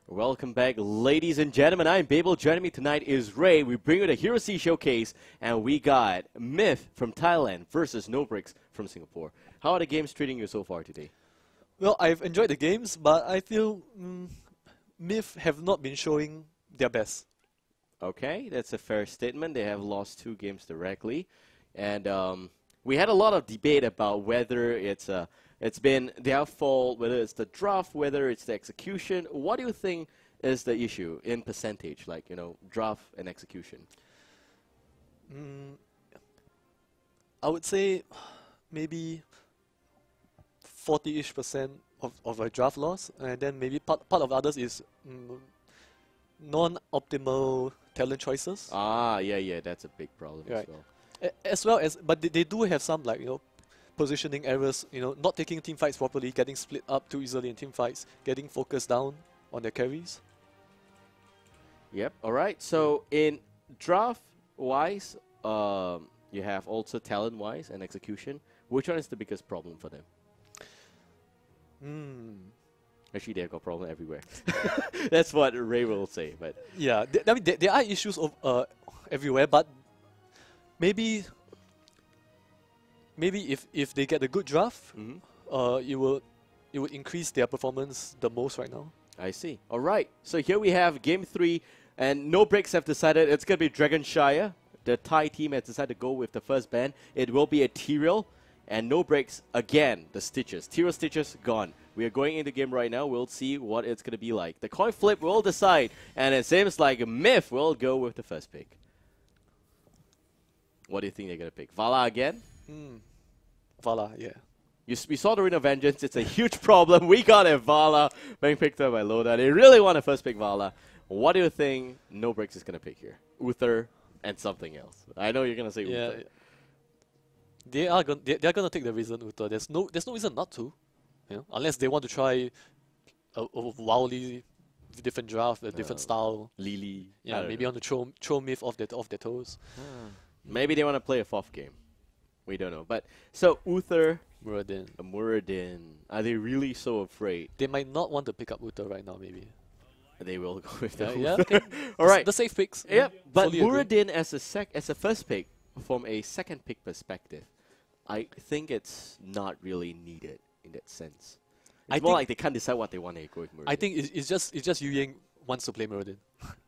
Welcome back, ladies and gentlemen. I'm Babel. Joining me tonight is Ray. We bring you the Hero C Showcase, and we got MiTH from Thailand versus NoBricks from Singapore. How are the games treating you so far today? Well, I've enjoyed the games, but I feel MiTH have not been showing their best. Okay, that's a fair statement. They have lost 2 games directly, and we had a lot of debate about whether it's been their fault, whether it's the draft, whether it's the execution. What do you think is the issue in percentage, like, draft and execution? I would say maybe 40-ish% of a draft loss, and then maybe part of others is non-optimal talent choices. Yeah, that's a big problem right. as well. But they do have some, like, positioning errors, not taking team fights properly, getting split up too easily in team fights, getting focused down on their carries. Yep, alright. So in draft-wise, you have also talent-wise and execution. Which one is the biggest problem for them? Actually, they've got problem everywhere. That's what Ray will say. But yeah, I mean, there are issues of everywhere, but maybe if they get a good draft, it would increase their performance the most right now. I see. All right. So here we have Game 3, and NoBricks have decided it's going to be Dragonshire. The Thai team has decided to go with the first ban. It will be a T-Rail, and NoBricks, again, the Stitches. T-Rail Stitches, gone. We are going into the game right now. We'll see what it's going to be like. The coin flip will decide, and it seems like MiTH will go with the first pick. What do you think they're going to pick? Vala again? Vala, yeah. We saw the Ring of Vengeance. It's a huge problem. We got a Vala being picked up by Loda. They really want to first pick Vala. What do you think NoBricks is going to pick here? Uther and something else. I know you're going to say Uther. Yeah. They're gonna take the reason Uther. There's no reason not to. Unless they want to try a wildly different draft, a different style. Lily. Yeah, maybe on the throw MiTH off their toes. Maybe they want to play a 4th game. We don't know. But so Uther, Muradin. Are they really so afraid? They might not want to pick up Uther right now, maybe. They will go with the yeah, okay. All right. The safe picks. Yeah, but Muradin as a first pick, from a second pick perspective, I think it's not really needed in that sense. It's more like they can't decide what they want to go with Muradin. I think it's just Yu Yang wants to play Muradin.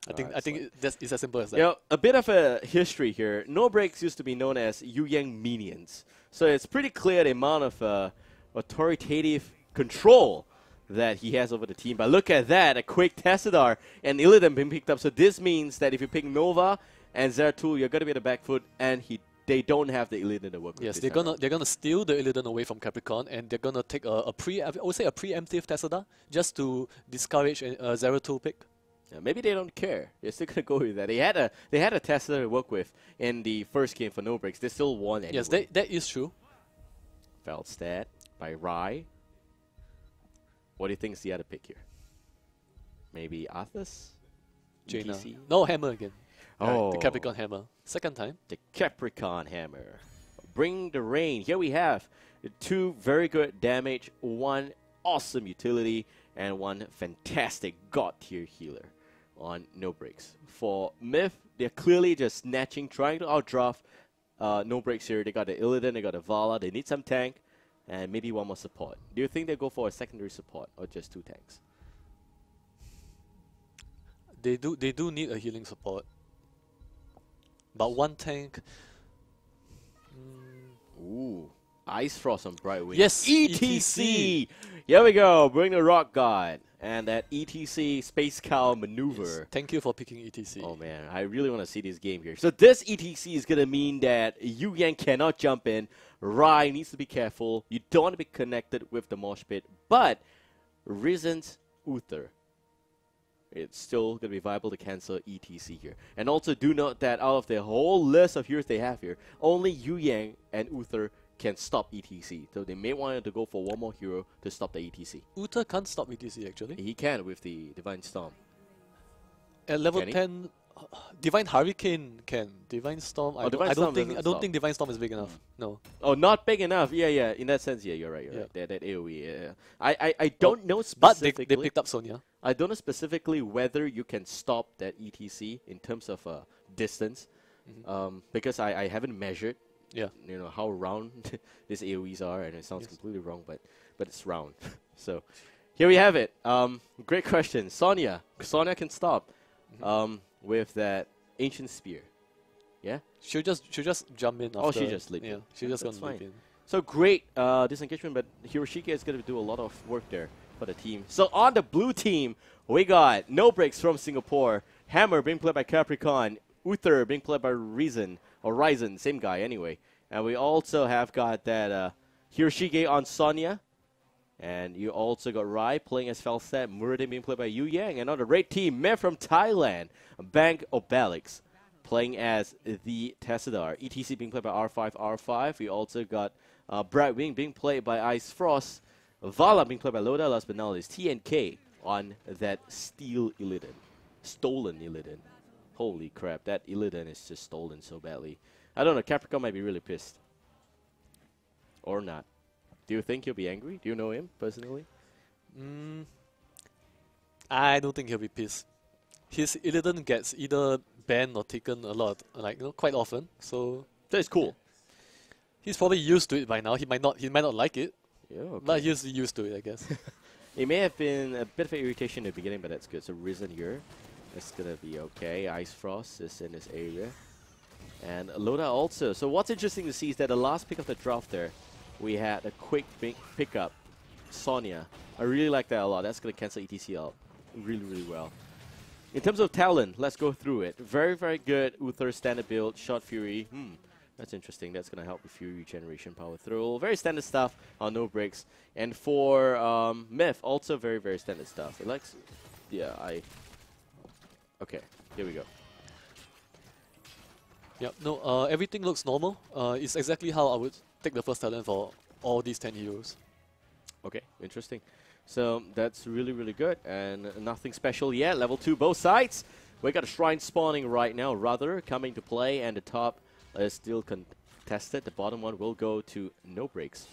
I think it's as simple as that. A bit of a history here. NoBricks used to be known as Yu Yang Minions. So it's pretty clear the amount of authoritative control that he has over the team. But look at that, a quick Tassadar and Illidan being picked up. So this means that if you pick Nova and Zeratul, you're going to be at the back foot, and they don't have the Illidan to work with. Yes, they're gonna steal the Illidan away from Capricorn, and they're gonna take I would say a preemptive Tassadar just to discourage a Zeratul pick. Yeah, maybe they don't care. They're still gonna go with that. They had a Tesla to work with in the first game for NoBricks. They still won anyway. Yes, that is true. Feldstad by Rai. What do you think is the other pick here? Maybe Arthas? Jaina. ETC? No, Hammer again. Oh, the Capricorn Hammer. Second time. The Capricorn Hammer. Bring the rain. Here we have 2 very good damage, 1 awesome utility, and 1 fantastic god tier healer on NoBricks. For MiTH, they're clearly just snatching, trying to outdraft NoBricks here. They got the Illidan, they got the Vala, they need some tank, and maybe 1 more support. Do you think they go for a secondary support or just 2 tanks? They do need a healing support. But 1 tank. Ooh. Ice Frost on Brightwing. Yes! ETC! Here we go. Bring the Rock God. And that ETC Space Cow maneuver. Yes. Thank you for picking ETC. Oh man, I really want to see this game here. So this ETC is going to mean that Yu Yang cannot jump in. Rai needs to be careful. You don't want to be connected with the mosh pit. But Rizen's Uther, it's still going to be viable to cancel ETC here. And also do note that out of the whole list of heroes they have here, only Yu Yang and Uther can stop ETC. So they may want to go for 1 more hero to stop the ETC. Uther can't stop ETC actually. He can with the Divine Storm. At level 10, Divine Hurricane can. Divine Storm. Oh, Divine Storm doesn't I don't stop. think Divine Storm is big enough. No. Oh, not big enough. Yeah, yeah. In that sense, yeah, you're right. You're Yeah. right. That AOE. Yeah. I don't know But specifically. they picked up Sonya. I don't know specifically whether you can stop that ETC in terms of distance, because I haven't measured. Yeah. You know how round these AOEs are, and it sounds completely wrong, but it's round. So here we have it. Great question, Sonya. Sonya can stop with that ancient spear. Yeah. She'll just jump in. After, Oh, she just leap in. Yeah. She'll just That's gonna leap fine. in. So great disengagement, but Hiroshige is going to do a lot of work there for the team. So on the blue team, we got No Breaks from Singapore, Hammer being played by Capricorn, Uther being played by Ryzen, same guy anyway. And we also have got that Hiroshige on Sonya. And you also got Rai playing as Falset, Muradin being played by Yu Yang. And on the red team, MiTH from Thailand, Bank Obelix playing as the Tessadar. ETC being played by R5. We also got Brightwing being played by Ice Frost. Vala being played by Loda. Last but not least, TNK on that Steel Illidan. Stolen Illidan. Holy crap, that Illidan is just stolen so badly. I don't know, Capricorn might be really pissed. Or not. Do you think he'll be angry? Do you know him personally? I don't think he'll be pissed. His Illidan gets either banned or taken a lot, quite often. So That's cool. he's probably used to it by now. He might not like it, Yeah, okay. but he's used to it, I guess. It may have been a bit of an irritation in the beginning, but that's good. So Risen here, that's gonna be okay. Ice Frost is in this area, and Loda also. So what's interesting to see is that the last pick of the draft there, we had a quick pickup, Sonya. I really like that a lot. That's gonna cancel ETC out really, really well. In terms of talent, let's go through it. Very, very good Uther standard build, Shot Fury. That's interesting. That's going to help with Fury regeneration, power throw. Very standard stuff on No Breaks. And for MiTH, also very, very standard stuff. It likes, okay, here we go. Yeah, no, everything looks normal. It's exactly how I would take the first talent for all these 10 heroes. Okay, interesting. So that's really, really good. And nothing special yet. Level 2, both sides. We got a Shrine spawning right now, rather, coming to play. And the top is still contested. The bottom one will go to No Breaks.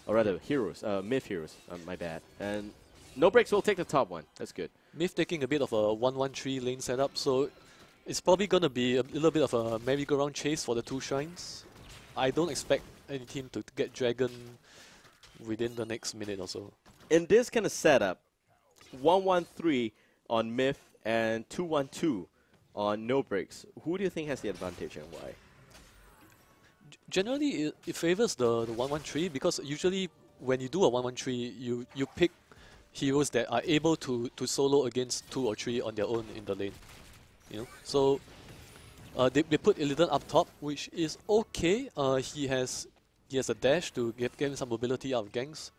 Or rather, Heroes, MiTH Heroes, my bad. And No Breaks will take the top one. That's good. MiTH taking a bit of a 1-1-3 lane setup, so it's probably going to be a little bit of a merry-go-round chase for the two shrines. I don't expect any team to get Dragon within the next minute or so. In this kind of setup, 1-1-3 on MiTH and 2-1-2 on No Breaks, who do you think has the advantage and why? Generally, it favors the 1-1-3 because usually when you do a 1-1-3, you pick heroes that are able to solo against 2 or 3 on their own in the lane. You know, so they put Illidan up top, which is okay. He has a dash to give him some mobility out of ganks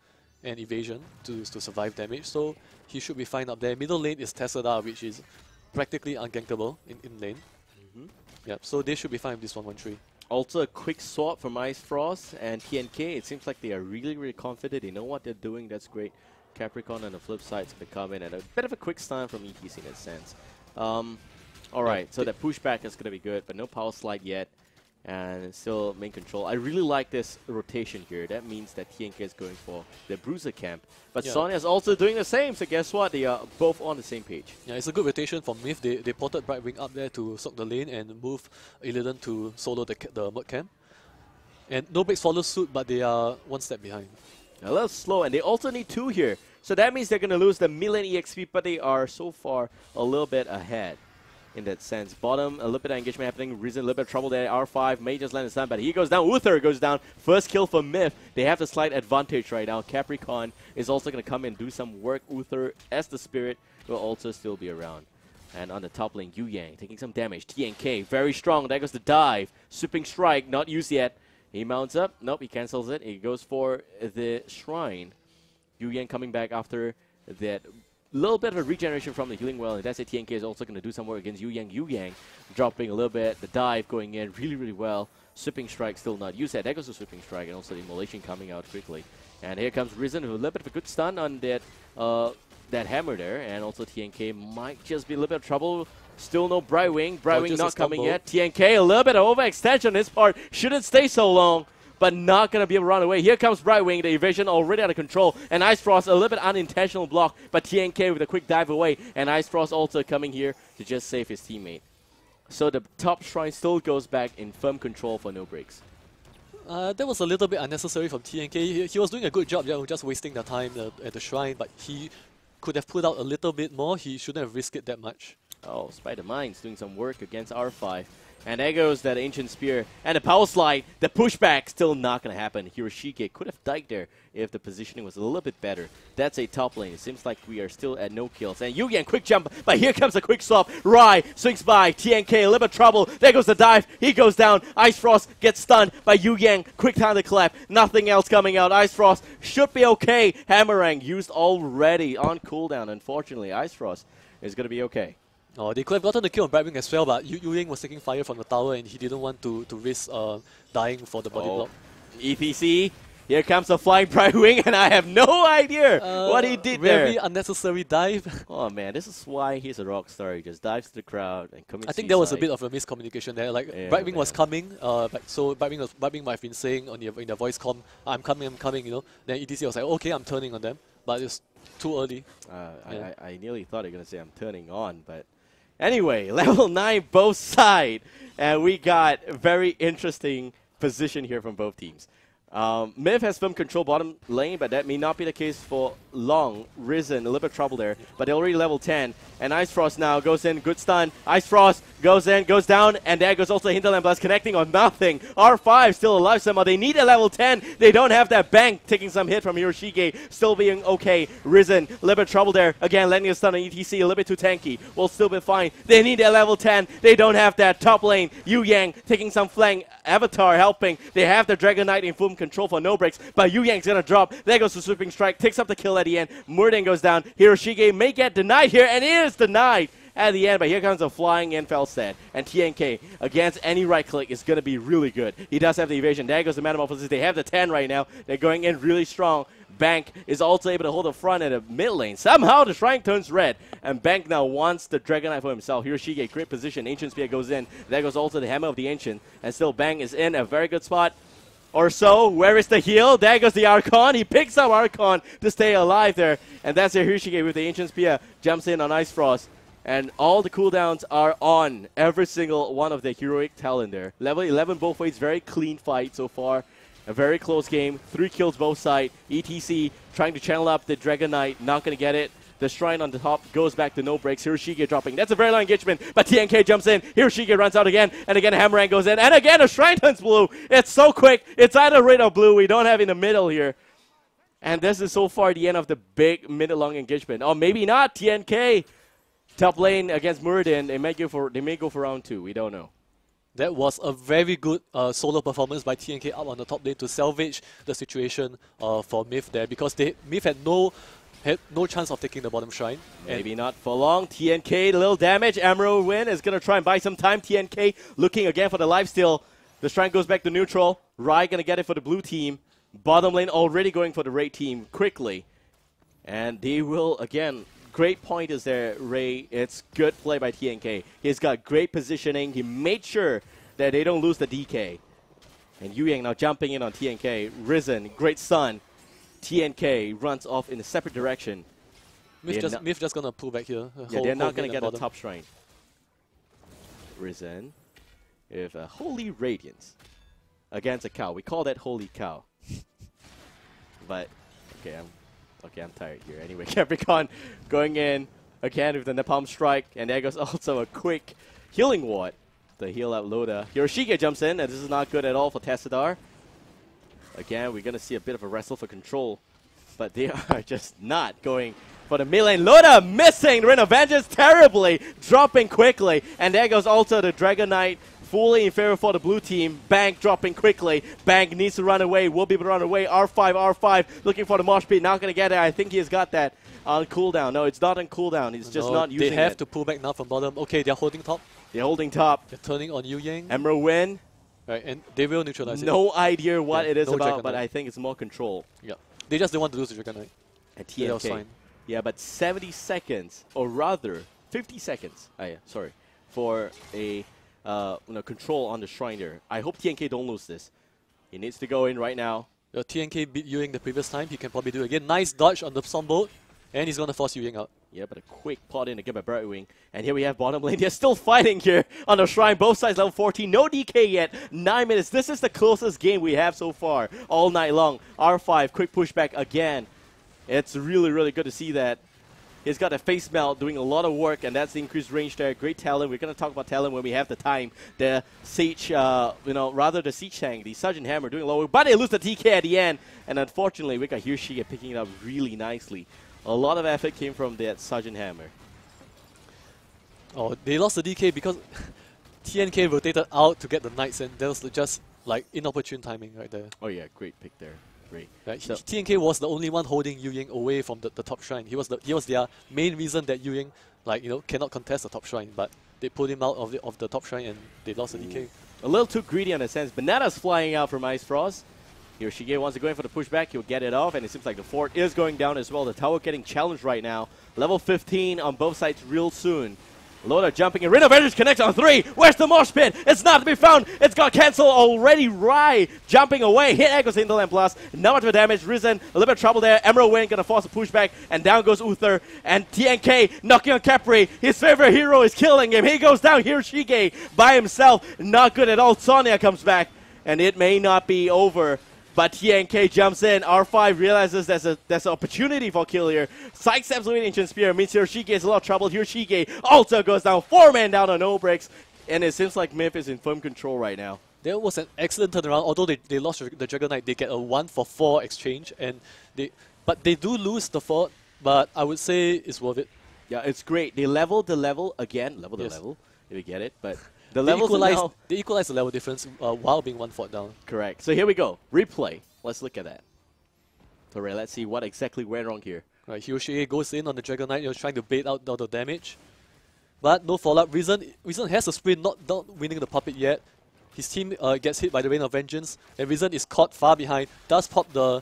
and evasion to survive damage, so he should be fine up there. Middle lane is Tessadar, which is practically ungankable in lane. Yeah, so they should be fine with this 1-1-3. Also a quick swap from Ice Frost and TNK. It seems like they are really, really confident. They know what they're doing. That's great. Capricorn on the flip side is going to come in, and a bit of a quick stun from ETC in that sense. Alright, so that pushback is going to be good, but no power slide yet. And still main control. I really like this rotation here. That means that TNK is going for the Bruiser camp. But Sonya is also doing the same, so guess what? They are both on the same page. Yeah, it's a good rotation from MiTH. They ported Brightwing up there to soak the lane and move Illidan to solo the Merc camp. And No Breaks follow suit, but they are one step behind. A little slow, and they also need 2 here. So that means they're going to lose the million EXP, but they are so far a little bit ahead. In that sense. Bottom, a little bit of engagement happening. Reason, a little bit of trouble there. R5 may just land a stun, but he goes down. Uther goes down. First kill for MiTH. They have the slight advantage right now. Capricorn is also going to come and do some work. Uther, as the spirit, will also still be around. And on the top lane, Yu Yang taking some damage. TNK, very strong. There goes the dive. Sweeping strike, not used yet. He mounts up. Nope, he cancels it. He goes for the Shrine. Yu Yang coming back after that little bit of a regeneration from the healing well, and that's it. TNK is also going to do some work against Yu Yang. Yu Yang dropping a little bit. The dive going in really, really well. Sweeping strike still not used. There goes the sweeping strike, and also the immolation coming out quickly. And here comes Risen with a little bit of a good stun on that that hammer there, and also TNK might just be a little bit of trouble. Still no Brightwing. Brightwing not coming yet. TNK, a little bit of overextension on his part. Shouldn't stay so long, but not going to be able to run away. Here comes Brightwing. The evasion already out of control. And Ice Frost, a little bit unintentional block, but TNK with a quick dive away. And Ice Frost also coming here to just save his teammate. So the top shrine still goes back in firm control for no breaks. That was a little bit unnecessary from TNK. He was doing a good job, just wasting the time at the shrine, but he could have put out a little bit more. He shouldn't have risked it that much. Oh, Spider Mind's doing some work against R5. And there goes that Ancient Spear. And the Power Slide, the pushback, still not going to happen. Hiroshige could have died there if the positioning was a little bit better. That's a top lane. It seems like we are still at no kills. And Yu Yang, quick jump, but here comes a quick swap. Rai swings by. TNK, a little bit of trouble. There goes the dive. He goes down. Ice Frost gets stunned by Yu Yang. Quick time to clap. Nothing else coming out. Ice Frost should be okay. Hammerang used already on cooldown. Unfortunately, Ice Frost is going to be okay. Oh, they could have gotten the kill on Brightwing as well, but Yu Ying was taking fire from the tower and he didn't want to risk dying for the body block. EPC, here comes a flying Brightwing, and I have no idea what he did there. Very unnecessary dive. Oh man, this is why he's a rock star. He just dives to the crowd and commits I think there was a bit of a miscommunication there. Like Brightwing was coming, so Brightwing might have been saying in the voice comm, I'm coming, you know. Then ETC was like, okay, I'm turning on them, but it's too early. I nearly thought you were going to say I'm turning on, but anyway, level 9 both sides, and we got a very interesting position here from both teams. MiTH has firm control bottom lane, but that may not be the case for long. Risen, a little bit of trouble there, but they're already level 10. And Ice Frost now goes in, good stun. Ice Frost goes in, goes down, and there goes also Hinterland Blast connecting on nothing. R5 still alive somehow. They need a level 10. They don't have that bank, taking some hit from Hiroshige, still being okay. Risen, a little bit of trouble there. Again, landing a stun on ETC, a little bit too tanky. Will still be fine. They need a level 10. They don't have that. Top lane, Yu Yang taking some flank. Avatar helping. They have the Dragon Knight in full control for no breaks, but Yu Yang's gonna drop. There goes the sweeping strike, takes up the kill at the end. Murden goes down. Hiroshige may get denied here, and it is denied at the end, but here comes a flying in Felstead. And TNK against any right click is gonna be really good. He does have the evasion. There goes the Metamorphosis. They have the 10 right now. They're going in really strong. Bank is also able to hold the front and the mid lane. Somehow the shrine turns red, and Bank now wants the Dragon Knight for himself. Hiroshige, great position. Ancient Spear goes in. There goes also the Hammer of the Ancient, and still Bank is in a very good spot. Or so. Where is the heal? There goes the Archon. He picks up Archon to stay alive there, and that's Hiroshige with the Ancient Spear. Jumps in on Ice Frost. And all the cooldowns are on every single one of the heroic talent there. Level 11 both ways, very clean fight so far. A very close game, 3 kills both sides. ETC trying to channel up the Dragon Knight, not going to get it. The shrine on the top goes back to no breaks. Hiroshige dropping. That's a very long engagement, but TNK jumps in. Hiroshige runs out again, and again Hammerang goes in, and again a shrine turns blue. It's so quick. It's either red or blue. We don't have in the middle here. And this is so far the end of the big minute-long engagement. Or maybe not. TNK top lane against Muradin. They may go for round 2. We don't know. That was a very good solo performance by TNK up on the top lane to salvage the situation for MiTH there, because MiTH had no chance of taking the bottom shrine. Maybe not for long. TNK, a little damage. Emerald win is going to try and buy some time. TNK looking again for the lifesteal. The shrine goes back to neutral. Rai going to get it for the blue team. Bottom lane already going for the red team quickly. And they will, again, great pointers there, Ray. It's good play by TNK. He's got great positioning. He made sure that they don't lose the DK. And Yu Yang now jumping in on TNK. Risen, great stun. TNK runs off in a separate direction. MiTH just gonna pull back here. Yeah, they're not gonna get a top shrine. Risen with a Holy Radiance against a cow. We call that Holy Cow. But okay, I'm tired here. Anyway, Capricorn going in again with the Napalm Strike, and there goes also a quick healing ward to heal out Loda. Hiroshige jumps in, and this is not good at all for Tassadar. Again, we're going to see a bit of a wrestle for control, but they are just not going for the mid lane. Loda missing the Ring of Vengeance terribly, dropping quickly, and there goes also the Dragon Knight. Fully in favor for the blue team. Bank dropping quickly. Bank needs to run away. Will be able to run away. R5 looking for the mosh pit. Not going to get it. I think he's got that on cooldown. No, it's not on cooldown. He's just not using it. They have to pull back now from bottom. Okay, they're holding top. They're holding top. They're turning on Yu Yang. Emerald win. Right, and they will neutralize it. No idea what it is about, but I think it's more control. Yeah. They just don't want to lose the Dragon Knight. And TNK Yeah, but 70 seconds, or rather 50 seconds. Sorry, for a control on the shrine there. I hope TNK don't lose this. He needs to go in right now. TNK beat Ewing the previous time. He can probably do it again. Nice dodge on the Storm Bolt, and he's gonna force Ewing out. Yeah, but a quick pot in again by Bright Wing. And here we have bottom lane. They're still fighting here on the shrine. Both sides level 14. No DK yet. 9 minutes. This is the closest game we have so far all night long. R5, quick pushback again. It's really, really good to see that. He's got a face melt doing a lot of work, and that's the increased range there. Great talent. We're going to talk about talent when we have the time. The Siege, rather the Siege tank, the Sergeant Hammer doing a lot of work. But they lose the TK at the end. And unfortunately, we got Hiroshige picking it up really nicely. A lot of effort came from that Sergeant Hammer. Oh, they lost the DK because TNK rotated out to get the Knights, and that was just like inopportune timing right there. Oh yeah, great pick there. Great. Right, so TNK was the only one holding Ewing away from the top shrine. He was their main reason that Ewing cannot contest the top shrine, but they pulled him out of the top shrine and they lost the DK. A little too greedy on the sense. Bananas flying out from Ice Frost. Hiroshige wants to go in for the pushback. He'll get it off, and it seems like the fort is going down as well. The tower getting challenged right now. Level 15 on both sides real soon. Loda jumping in. Ring of Vengeance connects on 3. Where's the mosh pit? It's not to be found. It's got cancelled already. Rai jumping away. Hit Echoes Hinterland Plus. Not much of a damage. Risen. A little bit of trouble there. Emerald Wind going to force a pushback. And down goes Uther. And TNK knocking on Capri. His favorite hero is killing him. He goes down. Hiroshige by himself. Not good at all. Sonya comes back. And it may not be over. But TNK jumps in. R5 realizes there's an opportunity for kill here. Sidesteps with Ancient Spear. Means Hiroshige is a lot of trouble. Hiroshige also goes down. 4 men down on no breaks. And it seems like MiTH is in firm control right now. There was an excellent turnaround. Although they lost the Dragon Knight, they get a 1-for-4 exchange. But they do lose the fort. But I would say it's worth it. Yeah, it's great. They leveled the level again. Level the level, if you get it. But the they levels equalize the level difference while being 1 fort down. Correct. So here we go. Replay. Let's look at that. So let's see what exactly went wrong here. Right, Hiroshige goes in on the Dragon Knight, trying to bait out all the damage. But no follow-up. Risen has a sprint, not winning the puppet yet. His team gets hit by the Rain of Vengeance, and Risen is caught far behind. Does pop the...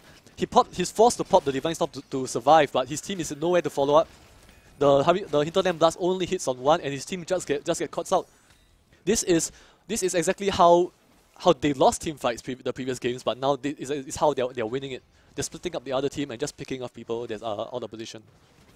He's forced to pop the Divine Storm to survive, but his team is nowhere to follow up. The Hinterland Blast only hits on 1, and his team just get caught out. This is exactly how they lost team fights the previous games, but now this is how they're winning it. They're splitting up the other team and just picking off people that are out of position.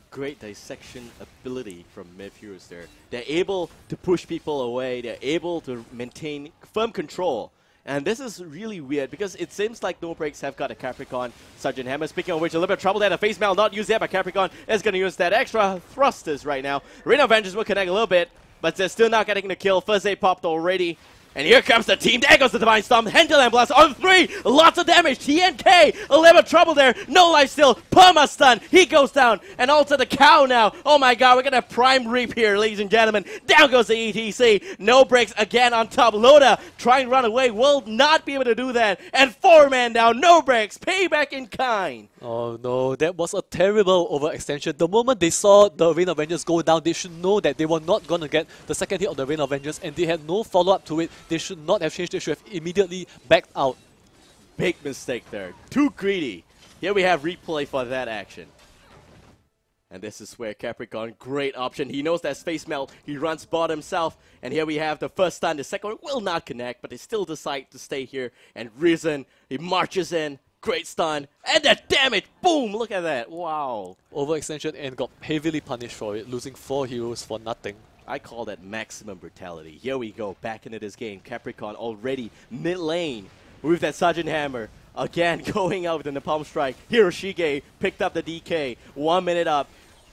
Great dissection ability from MiTH.Heroes there. They're able to push people away. They're able to maintain firm control. And this is really weird because it seems like No Breaks have got a Capricorn Sergeant Hammer. Speaking of which, a little bit of trouble there. The face mail not used there, but Capricorn is going to use that extra thrusters right now. Rain of Vengeance will connect a little bit, but they're still not getting the kill. First aid popped already. And here comes the team. There goes the Divine Storm. Hinterland Blast on 3. Lots of damage. TNK. A little bit of trouble there. No life still. Perma stun. He goes down. And also the cow now. Oh my god. We're going to have Prime Reap here, ladies and gentlemen. Down goes the ETC. No breaks again on top. Loda trying to run away. Will not be able to do that. And 4 man down. No breaks. Payback in kind. Oh no. That was a terrible overextension. The moment they saw the Rain of Vengeance go down, they should know that they were not going to get the second hit of the Rain of Vengeance. And they had no follow-up to it. They should not have changed. They should have immediately backed out. Big mistake there. Too greedy. Here we have replay for that action. And this is where Capricorn, great option. He knows that space melt. He runs bot himself. And here we have the first stun. The second one will not connect, but they still decide to stay here. And Risen, he marches in. Great stun. And the damage. Boom. Look at that. Wow. Overextension and got heavily punished for it, losing 4 heroes for nothing. I call that maximum brutality. Here we go, back into this game. Capricorn already mid lane with that Sergeant Hammer. Again, going out with the Napalm Strike. Hiroshige picked up the DK. 1 minute up.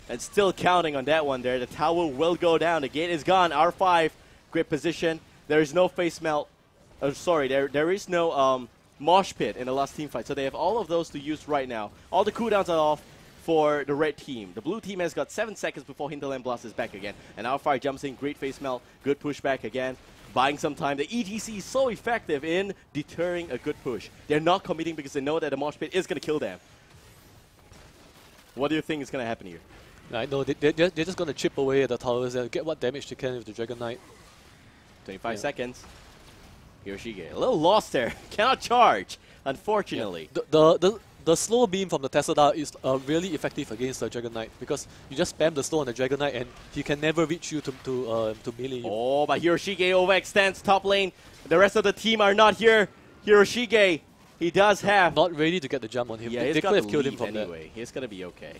And still counting on that one there. The tower will go down. The gate is gone. R5, great position. There is no face melt. Sorry, there is no mosh pit in the last team fight. So they have all of those to use right now. All the cooldowns are off for the red team. The blue team has got 7 seconds before Hinterland Blast is back again. And Alfire jumps in, great face melt, good pushback again, buying some time. The ETC is so effective in deterring a good push. They're not committing because they know that the mosh pit is going to kill them. What do you think is going to happen here? I know, they're just going to chip away at the towers and get what damage they can with the Dragon Knight. 25 seconds. Hiroshige, a little lost there. Cannot charge, unfortunately. Yeah. the slow beam from the Tesla is really effective against the Dragon Knight because you just spam the slow on the Dragon Knight and he can never reach you to melee you. Oh, but Hiroshige overextends top lane. The rest of the team are not here. Hiroshige, he does have... Not ready to get the jump on him. Yeah, they could have killed him from anyway. He's going to be okay.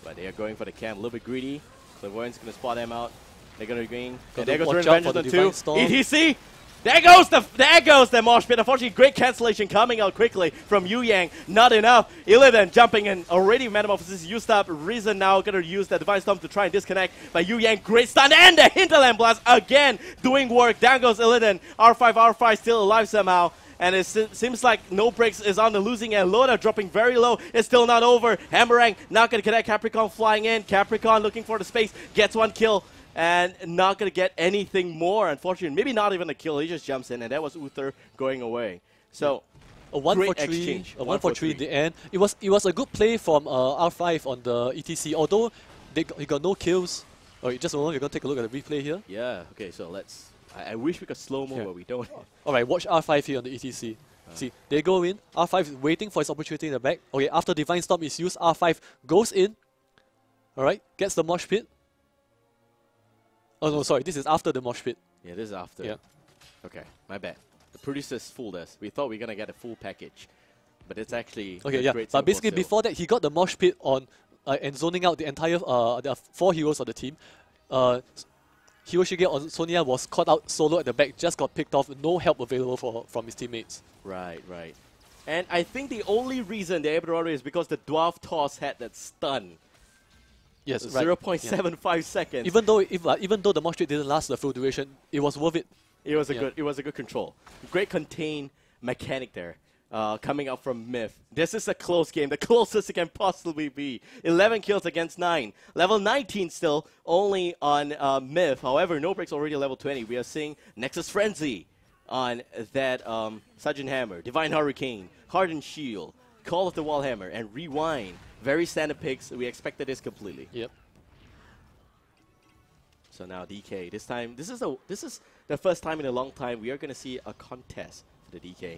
But they are going for the camp. A little bit greedy. Clairvoyant's going to spot them out. They're going to be going... And there goes Vengeance on 2. ETC! There goes the mosh pit. Unfortunately, great cancellation coming out quickly from Yu Yang. Not enough. Illidan jumping in. Already Metamorphosis used up. Risen now going to use the Divine Storm to try and disconnect. But Yu Yang, great stun. And the Hinterland Blast again doing work. Down goes Illidan. R5 still alive somehow. And it seems like No Breaks is on the losing end. Loda dropping very low. It's still not over. Hammerang not going to connect. Capricorn flying in. Capricorn looking for the space. Gets one kill. And not going to get anything more, unfortunately. Maybe not even a kill. He just jumps in, and that was Uther going away. So, a 1 great for 3, exchange. A 1 for 3 in the end. It was a good play from R5 on the ETC, although he got no kills. Just a moment, we're going to take a look at the replay here. Yeah, okay, so let's... I wish we could slow-mo, but we don't. Alright, watch R5 here on the ETC. See, they go in. R5 is waiting for his opportunity in the back. Okay, after Divine Storm is used, R5 goes in. Alright, gets the mosh pit. Oh no, sorry, this is after the mosh pit. Yeah, this is after. Yeah. Okay, my bad. The producers fooled us. We thought we were going to get a full package. But it's actually... Okay, yeah, but basically before that, he got the mosh pit on and zoning out the entire the 4 heroes of the team. Hiroshige on Sonya was caught out solo at the back, just got picked off, no help available from his teammates. Right, right. And I think the only reason they're able to run away is because the Dwarf Toss had that stun. Yes, right. 0.75 seconds. Even though the mosh pit didn't last the full duration, it was worth it. It was a good control. Great contain mechanic there. Coming out from MiTH. This is a close game, the closest it can possibly be. 11 kills against 9. Level 19 still, only on MiTH. However, No Breaks already level 20. We are seeing Nexus Frenzy on that Sergeant Hammer, Divine Hurricane, Hardened Shield, Call of the Wall Hammer, and Rewind. Very standard picks. We expected this completely. Yep. So now DK. This time, this is the first time in a long time we are going to see a contest for the DK.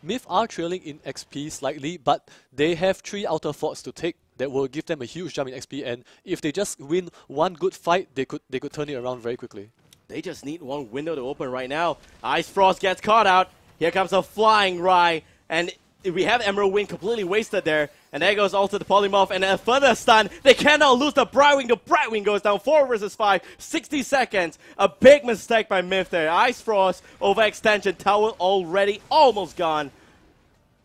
MiTH are trailing in XP slightly, but they have 3 outer forts to take that will give them a huge jump in XP. And if they just win one good fight, they could turn it around very quickly. They just need one window to open right now. Ice Frost gets caught out. Here comes a flying Rai, and we have Emerald Wing completely wasted there. And there goes also the Polymorph, and a further stun. They cannot lose the Brightwing. The Brightwing goes down 4 versus 5, 60 seconds. A big mistake by MiTH there. Ice Frost, overextension, tower already almost gone.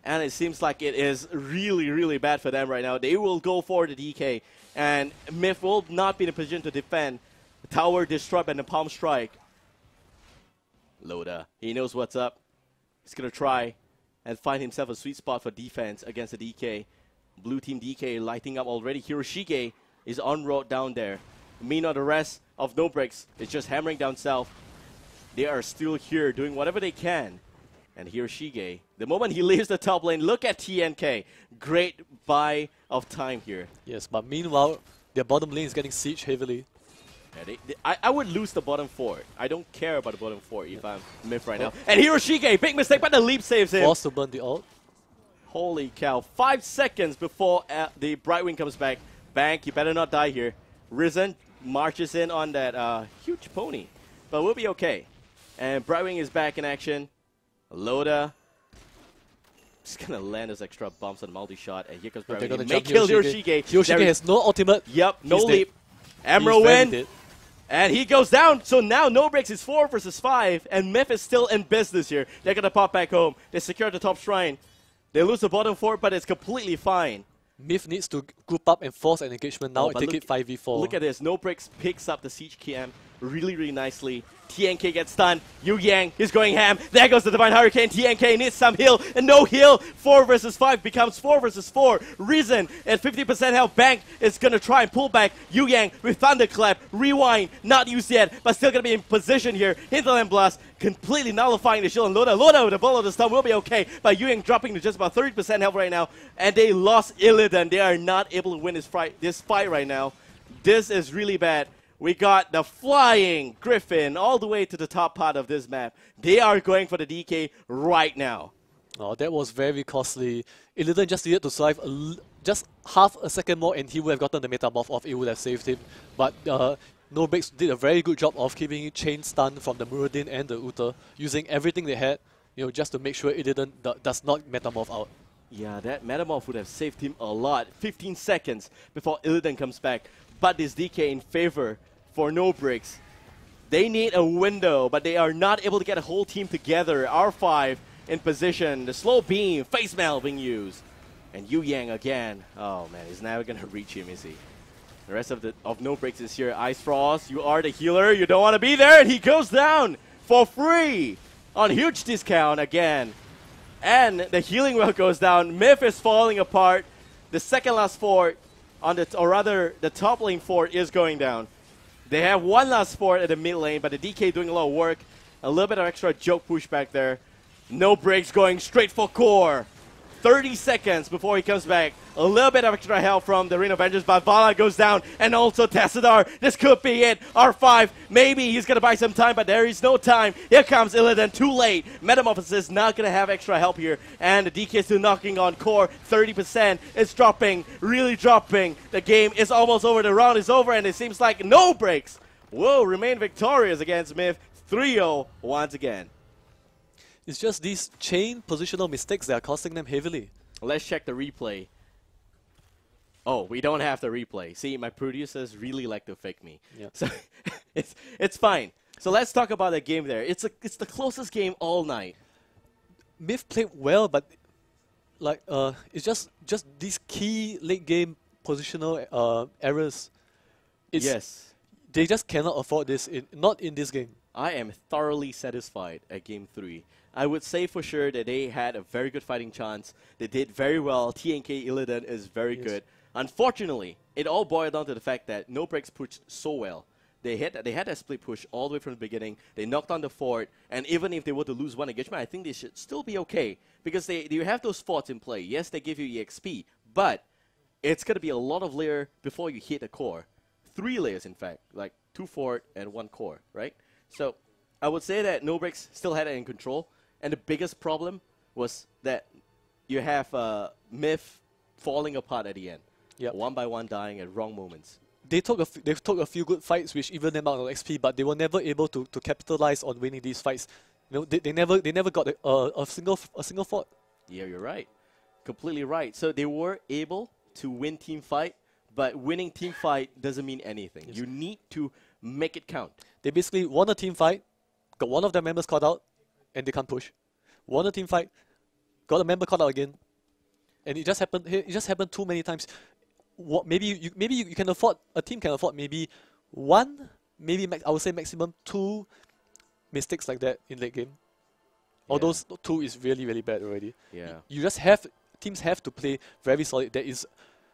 And it seems like it is really, really bad for them right now. They will go for the DK, and MiTH will not be in a position to defend. The tower disrupt and the Palm Strike. Loda, he knows what's up. He's going to try and find himself a sweet spot for defense against the DK. Blue team DK lighting up already. Hiroshige is en route down there. Meanwhile, the rest of No Breaks is just hammering down south. They are still here doing whatever they can. And Hiroshige, the moment he leaves the top lane, look at TNK. Great buy of time here. Yes, but meanwhile, their bottom lane is getting sieged heavily. Yeah, I would lose the bottom 4. I don't care about the bottom 4 if I'm MiTH right now. And Hiroshige, big mistake, but the leap saves him. Forced to burn the ult. Holy cow. 5 seconds before the Brightwing comes back. Bank, you better not die here. Risen marches in on that huge pony. But we'll be okay. And Brightwing is back in action. Loda. Just going to land those extra bumps on multi-shot. And here comes Brightwing. He may kill Hiroshige. Hiroshige has no ultimate. Yep, no leap. Emerald win. And he goes down. So now No Breaks is 4 versus 5. And MiTH is still in business here. They're going to pop back home. They secure the top shrine. They lose the bottom 4, but it's completely fine. MiTH needs to group up and force an engagement now and take it 5v4. Look at this. No Breaks picks up the siege KM really, really nicely. TNK gets stunned. Yu Yang is going ham. There goes the Divine Hurricane. TNK needs some heal. And no heal. 4 versus 5 becomes 4 versus 4. Risen at 50% health. Bank is going to try and pull back. Yu Yang with Thunderclap. Rewind. Not used yet, but still going to be in position here. Hinterland Blast completely nullifying the shield. And Loda with the ball of the stun will be okay. But Yu Yang dropping to just about 30% health right now. And they lost Illidan. They are not able to win this fight right now. This is really bad. We got the flying Griffin all the way to the top part of this map. They are going for the DK right now. Oh, that was very costly. Illidan just needed to survive just half a second more and he would have gotten the Metamorph off. It would have saved him. But No Breaks did a very good job of keeping chain stun from the Muradin and the Uta, using everything they had, just to make sure Illidan does not Metamorph out. Yeah, that Metamorph would have saved him a lot. 15 seconds before Illidan comes back. But this DK in favor for No Breaks. They need a window, but they are not able to get a whole team together. R5 in position. The slow beam, face mail being used. And Yu Yang again. Oh man, he's never going to reach him, is he? The rest of No Breaks is here. Ice Frost, you are the healer. You don't want to be there. And he goes down for free on huge discount again. And the healing well goes down. MiTH is falling apart. The second last fort, or rather the top lane fort is going down. They have one last fort at the mid lane, but the DK doing a lot of work. A little bit of extra joke push back there. No Breaks going straight for core. 30 seconds before he comes back. A little bit of extra help from the Ring of Vengeance, but Vala goes down, and also Tassadar. This could be it. R5, maybe he's going to buy some time, but there is no time. Here comes Illidan, too late. Metamorphosis not going to have extra help here, and the DK still knocking on core. 30%. It's dropping, really dropping. The game is almost over. The round is over, and it seems like No Breaks will remain victorious against MiTH. 3-0 once again. It's just these chain positional mistakes that are costing them heavily. Let's check the replay. Oh, we don't have the replay. See, my producers really like to fake me. Yeah. So it's fine. So let's talk about the game there. It's the closest game all night. MiTH played well, but like it's just these key late game positional errors. Yes. They just cannot afford this not in this game. I am thoroughly satisfied at Game 3. I would say for sure that they had a very good fighting chance. They did very well. TNK Illidan is very good. Unfortunately, it all boiled down to the fact that No Breaks pushed so well. They had that split push all the way from the beginning. They knocked on the fort, and even if they were to lose one engagement, I think they should still be okay because they have those forts in play. Yes, they give you EXP, but it's going to be a lot of layer before you hit a core. 3 layers, in fact, like 2 fort and 1 core, right? So I would say that No Breaks still had it in control. And the biggest problem was that you have MiTH falling apart at the end. Yep. One by one dying at wrong moments. They took a few good fights which evened them out on XP, but they were never able to capitalize on winning these fights. They never got a single fort. Yeah, you're right. Completely right. So they were able to win team fight, but winning team fight doesn't mean anything. Yes. You need to make it count. They basically won a team fight, got one of their members caught out, and they can't push. Won a team fight, got a member caught out again, and it just happened. It just happened too many times. Maybe you can afford, a team can afford maybe one, I would say maximum 2 mistakes like that in late game. Although 2 is really bad already. Yeah. Teams have to play very solid. There is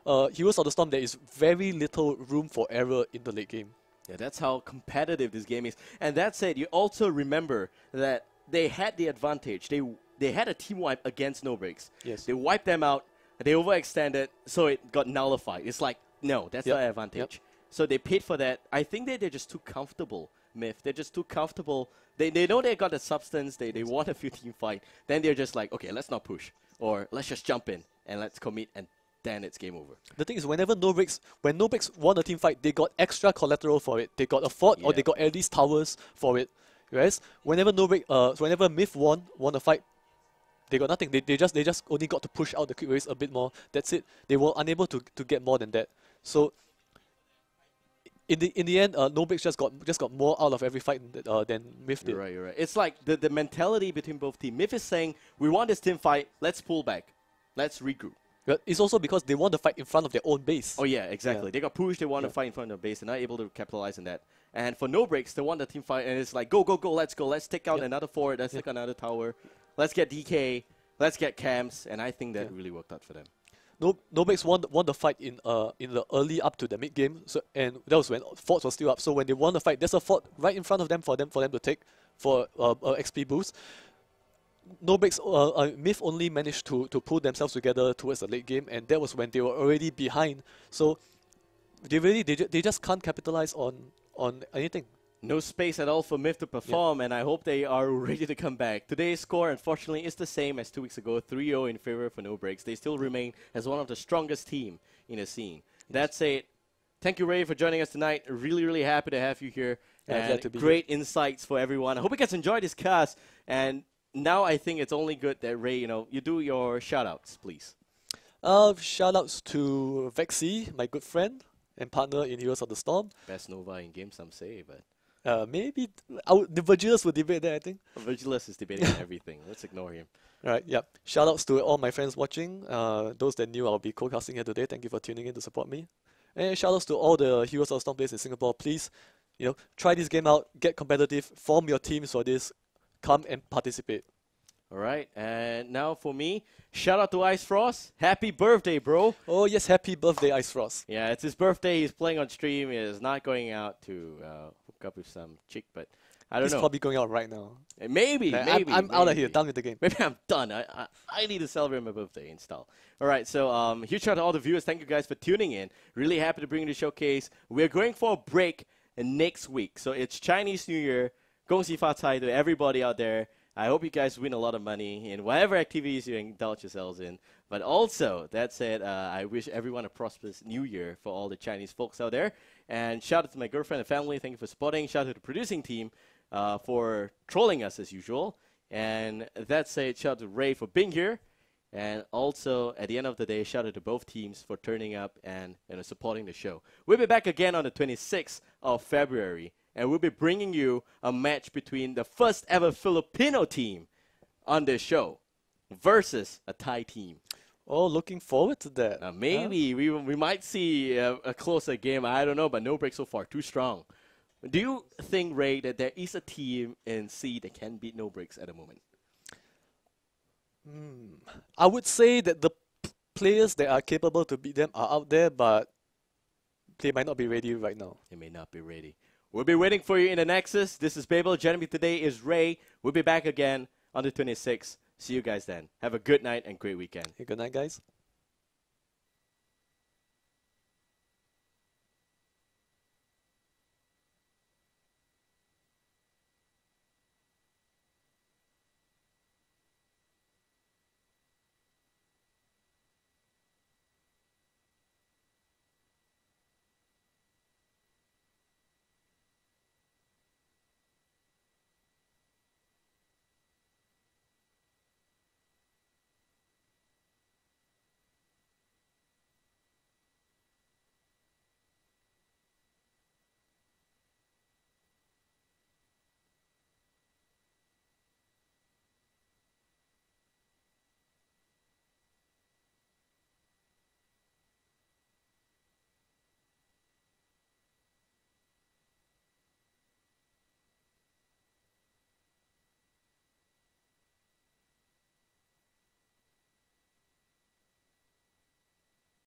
Heroes of the Storm. There is very little room for error in the late game. Yeah, that's how competitive this game is. And that said, you also remember that they had the advantage. They had a team wipe against No Breaks. Yes. They wiped them out. They overextended, so it got nullified. It's like, no, that's not an advantage. Yep. So they paid for that. I think they're just too comfortable, MiTH. They're just too comfortable. They know they got the substance. They won a few team fight. Then they're just like, okay, let's not push. Or let's just jump in and let's commit, and then it's game over. The thing is, when No Breaks won a team fight, they got extra collateral for it. They got a fort or they got at least towers for it. Whereas whenever MiTH won a fight, they got nothing. They just only got to push out the quick waves a bit more. That's it. They were unable to get more than that. So in the end, No Breaks just got more out of every fight than MiTH did. You're right. It's like the mentality between both teams. MiTH is saying, we want this team fight. Let's pull back. Let's regroup. But it's also because they want to fight in front of their own base. Oh yeah, exactly. They got pushed. They want to fight in front of their base. They're not able to capitalize on that. And for No Breaks, they want the team fight, and it's like, go, let's go. Let's take out another fort. Let's take out another tower. Let's get DK. Let's get camps. And I think that really worked out for them. No Breaks won the fight in the early up to the mid game. So and that was when forts were still up. So when they won the fight, there's a fort right in front of them for them to take for XP boost. No Breaks, MiTH only managed to pull themselves together towards the late game, and that was when they were already behind. So they just can't capitalize on anything. No space at all for MiTH to perform, and I hope they are ready to come back. Today's score, unfortunately, is the same as 2 weeks ago, 3-0 in favor for No Breaks. They still remain as one of the strongest team in the scene. That said, thank you, Ray, for joining us tonight. Really, really happy to have you here. Yeah, and great insights for everyone. I hope you guys enjoyed this cast. And now I think it's only good that, Ray, you do your shout-outs, please. Shout-outs to Vexy, my good friend and partner in Heroes of the Storm. Best Nova in game, some say, but... Maybe the Virgilus will debate that, I think. Virgilus is debating on everything. Let's ignore him. Right, yeah. Shoutouts to all my friends watching. Those that knew I'll be co-casting here today. Thank you for tuning in to support me. And shoutouts to all the Heroes of the Storm players in Singapore. Please, try this game out, get competitive, form your teams for this, come and participate. All right, and now for me, shout out to Ice Frost. Happy birthday, bro. Oh, yes, happy birthday, Ice Frost. Yeah, it's his birthday. He's playing on stream. He is not going out to hook up with some chick, but I don't know. He's probably going out right now. Maybe. I'm out of here, done with the game. Maybe I'm done. I need to celebrate my birthday in style. All right, so huge shout out to all the viewers. Thank you guys for tuning in. Really happy to bring you the showcase. We're going for a break next week. So it's Chinese New Year. 恭喜发财 to everybody out there. I hope you guys win a lot of money in whatever activities you indulge yourselves in. But also, that said, I wish everyone a prosperous New Year for all the Chinese folks out there. And shout out to my girlfriend and family. Thank you for supporting. Shout out to the producing team for trolling us as usual. And that said, shout out to Ray for being here. And also, at the end of the day, shout out to both teams for turning up and supporting the show. We'll be back again on the 26th of February. And we'll be bringing you a match between the first ever Filipino team on this show versus a Thai team. Oh, looking forward to that. Maybe we might see a closer game. I don't know, but No Break so far, too strong. Do you think, Ray, that there is a team in C that can beat No Breaks at the moment? I would say that the players that are capable to beat them are out there, but they might not be ready right now. They may not be ready. We'll be waiting for you in the Nexus. This is Babel. Joining me today is Ray. We'll be back again on the 26th. See you guys then. Have a good night and great weekend. Hey, good night, guys.